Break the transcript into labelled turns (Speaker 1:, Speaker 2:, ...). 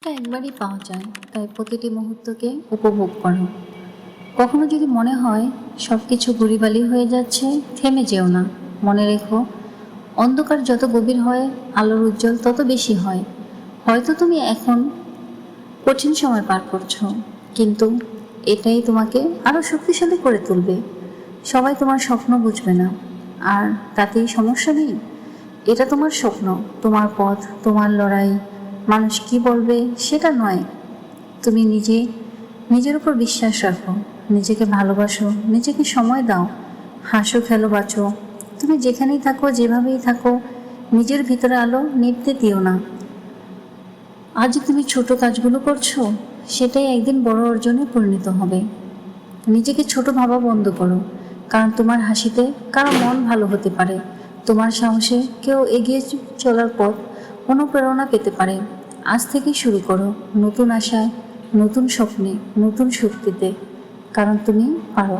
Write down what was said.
Speaker 1: তা একবারই পাওয়া যায়, তাই প্রতিটি মুহূর্তকে উপভোগ করো। কখনো যদি মনে হয় সব কিছু গুলিবালি হয়ে যাচ্ছে, থেমে যেও না। মনে রেখো, অন্ধকার যত গভীর হয়, আলোর উজ্জ্বল তত বেশি হয়। হয়তো তুমি এখন কঠিন সময় পার করছো, কিন্তু এটাই তোমাকে আরো শক্তিশালী করে তুলবে। সবাই তোমার স্বপ্ন বুঝবে না, আর তাতেই সমস্যা নেই। এটা তোমার স্বপ্ন, তোমার পথ, তোমার লড়াই। মানুষ কি বলবে সেটা নয়। তুমি নিজের উপর বিশ্বাস রাখো, নিজেকে ভালোবাসো, নিজেকে সময় দাও, হাসো, খেলো, বাঁচো। তুমি যেখানেই থাকো, যেভাবেই থাকো, নিজের ভিতরে আলো নিভতে দিও না। আজ তুমি ছোট কাজগুলো করছো, সেটাই একদিন বড় অর্জনে পরিণত হবে। নিজেকে ছোট ভাবা বন্ধ করো, কারণ তোমার হাসিতে কারো মন ভালো হতে পারে। তোমার সাহসে কেউ এগিয়ে চলার পথ অনুপ্রেরণা পেতে পারে। আজ থেকেই শুরু করো, নতুন আশায়, নতুন স্বপ্নে, নতুন শক্তিতে, কারণ তুমি পারো।